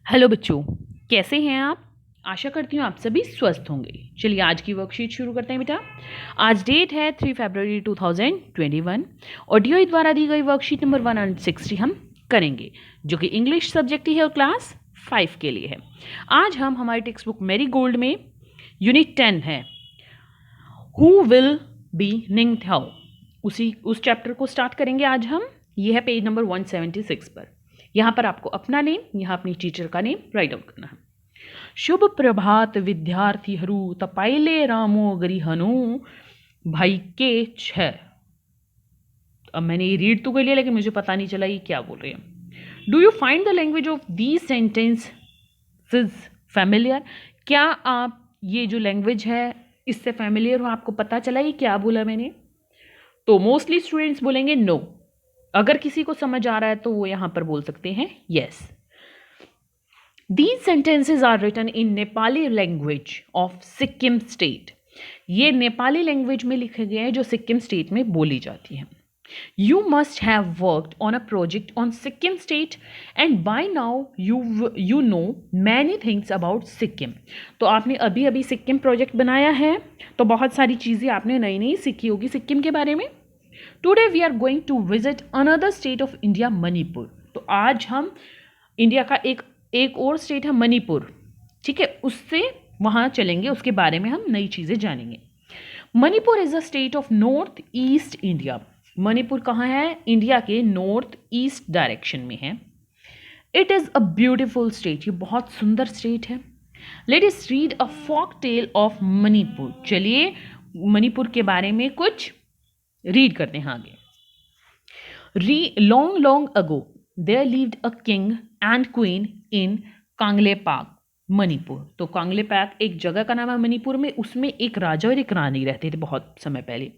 Hello बच्चों, कैसे हैं आप? आशा करती हूँ आप सभी स्वस्थ होंगे। चलिए आज की वर्कशीट शुरू करते हैं बेटा। आज डेट है 3 फरवरी 2021। ऑडियो द्वारा दी गई वर्कशीट नंबर 160 हम करेंगे, जो कि इंग्लिश सब्जेक्ट ही है और क्लास 5 के लिए है। आज हम हमारी टेक्स्ट बुक मेरी गोल्ड में यूनिट 10 है, हु विल बी निंगथाओ, उस चैप्टर को स्टार्ट करेंगे आज हम। ये है पेज नंबर 176 पर। यहाँ पर आपको अपना नेम, यहाँ अपनी टीचर का नेम राइट आउट करना है। शुभ प्रभात विद्यार्थीहरू, तपाईले रामो गरिहनु भाई के छ। अब मैंने ये रीड तो कर लिया, लेकिन मुझे पता नहीं चला ये क्या बोल रहे हैं। Do you find the language of these sentences familiar? क्या आप ये जो लैंग्वेज है इससे फैमिलियर हो? आपको पता चला ये क्या बोला मैंने? तो मोस्टली स्टूडेंट्स बोलेंगे नो। अगर किसी को समझ आ रहा है तो वो यहां पर बोल सकते हैं yes. These sentences are written in Nepali language of Sikkim state. ये नेपाली लैंग्वेज में लिखे गए हैं जो सिक्किम स्टेट में बोली जाती है। You must have worked on a project on Sikkim state and by now you know many things about Sikkim. तो आपने अभी अभी सिक्किम प्रोजेक्ट बनाया है, तो बहुत सारी चीज़ें आपने नई नई सीखी होगी सिक्किम के बारे में। Today we are going to visit another state of India, Manipur. तो आज हम इंडिया का एक और स्टेट है मणिपुर, ठीक है, उससे वहाँ चलेंगे, उसके बारे में हम नई चीज़ें जानेंगे। Manipur is a state of north east India. Manipur कहाँ है? इंडिया के नॉर्थ ईस्ट डायरेक्शन में है। It is a beautiful state, ये बहुत सुंदर स्टेट है। Let us read a folk tale of Manipur. चलिए मणिपुर के बारे में कुछ रीड करते हैं आगे। Long, long ago, there lived a king and queen in कांगलेपाक, Manipur. तो कांगलेपाक एक जगह का नाम है मणिपुर में, उसमें एक राजा और एक रानी रहते थे बहुत समय पहले।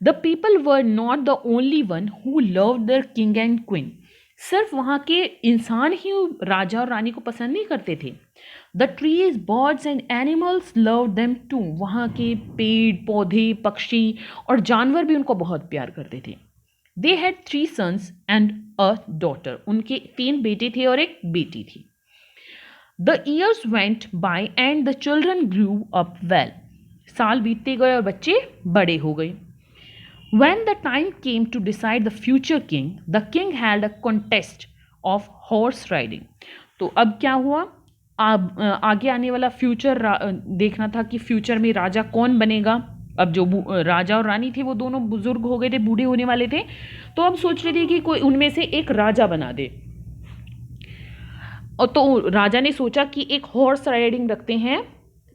The people were not the only one who loved there king and queen. सिर्फ वहाँ के इंसान ही राजा और रानी को पसंद नहीं करते थे। The trees, birds and animals loved them too. वहाँ के पेड़ पौधे, पक्षी और जानवर भी उनको बहुत प्यार करते थे। They had 3 sons and a daughter. उनके 3 बेटे थे और एक बेटी थी। The years went by and the children grew up well. साल बीतते गए और बच्चे बड़े हो गए। When the time came to decide the future king, the king held a contest of horse riding. तो अब क्या हुआ? अब आगे आने वाला फ्यूचर देखना था कि फ्यूचर में राजा कौन बनेगा। अब जो राजा और रानी थे वो दोनों बुजुर्ग हो गए थे, बूढ़े होने वाले थे, तो अब सोच रहे थे कि कोई उनमें से एक राजा बना दे। और तो राजा ने सोचा कि एक हॉर्स राइडिंग रखते हैं,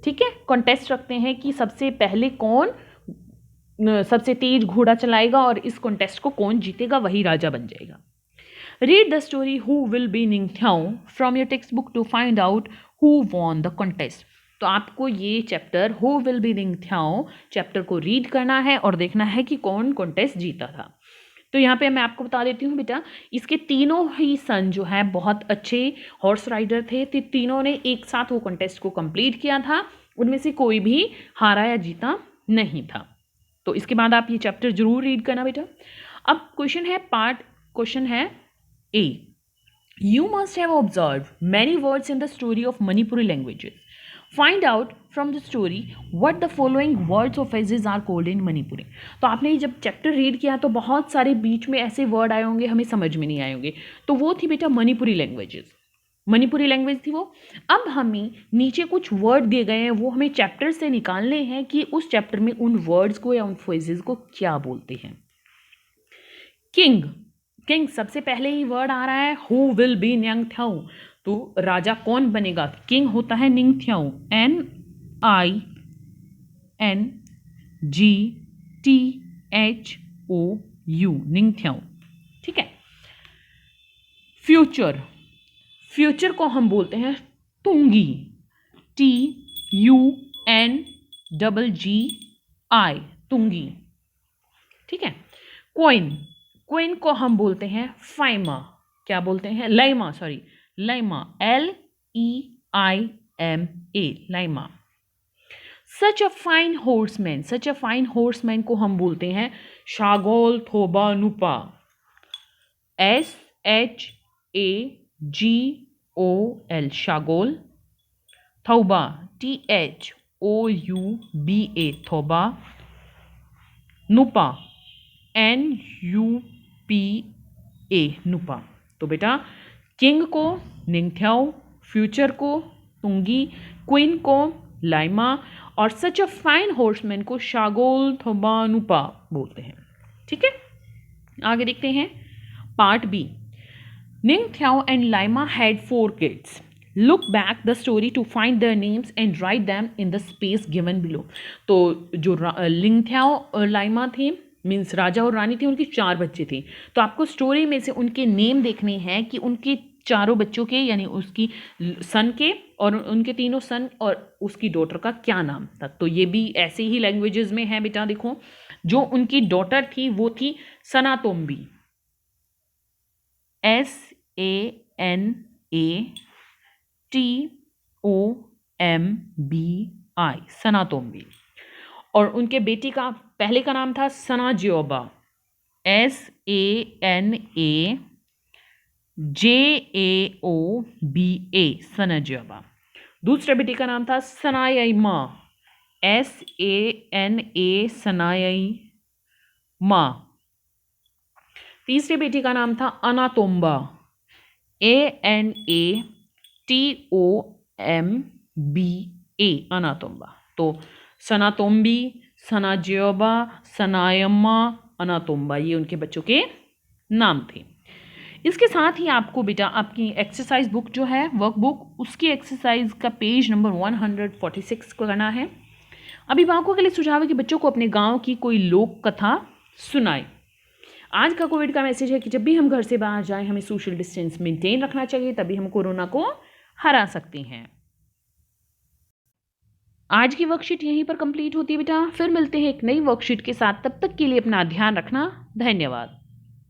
ठीक है, कॉन्टेस्ट रखते हैं कि सबसे पहले कौन सबसे तेज घोड़ा चलाएगा और इस कॉन्टेस्ट को कौन जीतेगा वही राजा बन जाएगा। Read the story who will be Ningthou from your text book to find out who won the contest. तो आपको ये chapter who will be Ningthou chapter को रीड करना है और देखना है कि कौन कॉन्टेस्ट जीता था। तो यहाँ पे मैं आपको बता देती हूँ बेटा, इसके तीनों ही सन जो है बहुत अच्छे हॉर्स राइडर थे, तो तीनों ने एक साथ वो कॉन्टेस्ट को कंप्लीट किया था। उनमें से कोई भी हारा या जीता नहीं था। तो इसके बाद आप ये चैप्टर जरूर रीड करना बेटा। अब क्वेश्चन है A. You must have observe many words in the story of Manipuri languages. Find out from the story what the following words और phrases are called in Manipuri. तो आपने जब चैप्टर रीड किया तो बहुत सारे बीच में ऐसे वर्ड आए होंगे हमें समझ में नहीं आए होंगे, तो वो थी बेटा मणिपुरी लैंग्वेजेस, मणिपुरी लैंग्वेज थी वो। अब हमें नीचे कुछ वर्ड दिए गए हैं, वो हमें चैप्टर से निकालने हैं कि उस चैप्टर में उन वर्ड्स को या उन फ्रेजेस को क्या बोलते हैं। किंग, किंग सबसे पहले ही वर्ड आ रहा है, हु विल बी निंगथाओ, तो राजा कौन बनेगा? किंग होता है निंगथाओ, NINGTHOU, निंगथाओ, ठीक है। फ्यूचर, फ्यूचर को हम बोलते हैं तुंगी, TUNGGI, तुंगी, ठीक है। क्वीन, क्वीन को हम बोलते हैं फाइमा, क्या बोलते हैं? लाइमा, सॉरी, लाइमा, LEIMA, लाइमा। Such a fine horseman, such a fine horseman को हम बोलते हैं शागोल थोबा नुपा, SHAGOL OL शागोल, थौबा THOUBA थौबा, नुपा NUPA नुपा। तो बेटा किंग को निंगथ्याओ, फ्यूचर को तुंगी, क्वीन को लाइमा और सच अ फाइन हॉर्समैन को शागोल थोबा नुपा बोलते हैं। ठीक है, आगे देखते हैं part B. Ningthou and Leima had 4 kids. Look back the story to find their names and write them in the space given below. तो जो लिंगथ्याओ और लाइमा थे, मीन्स राजा और रानी थे, उनके 4 बच्चे थे। तो आपको स्टोरी में से उनके नेम देखने हैं कि उनके चारों बच्चों के, यानी उसकी सन के और उनके तीनों सन और उसकी डॉटर का क्या नाम था। तो ये भी ऐसे ही लैंग्वेजेस में है बेटा। देखो, जो उनकी डॉटर थी वो थी सनातोम्बी, SANATOMBI, सनातोम्बी। और उनके बेटी का पहले का नाम था सनाज्योबा, SANAJAOBA, सनाज्योबा। दूसरे बेटी का नाम था सनायमा, SANA सनायमा। तीसरे बेटी का नाम था अनातोम्बा, ANATOMBA, अनातोम्बा। तो सनातोम्बी, सनाज्योबा, सनायम्मा, अनातोम्बा, ये उनके बच्चों के नाम थे। इसके साथ ही आपको बेटा आपकी एक्सरसाइज बुक जो है, वर्क बुक, उसकी एक्सरसाइज का पेज नंबर 146 को करना है। अभिभावकों के लिए सुझाव है कि बच्चों को अपने गांव की कोई लोक कथा सुनाए। आज का कोविड का मैसेज है कि जब भी हम घर से बाहर जाएं, हमें सोशल डिस्टेंस मेंटेन रखना चाहिए, तभी हम कोरोना को हरा सकते हैं। आज की वर्कशीट यहीं पर कंप्लीट होती है बेटा। फिर मिलते हैं एक नई वर्कशीट के साथ। तब तक के लिए अपना ध्यान रखना। धन्यवाद।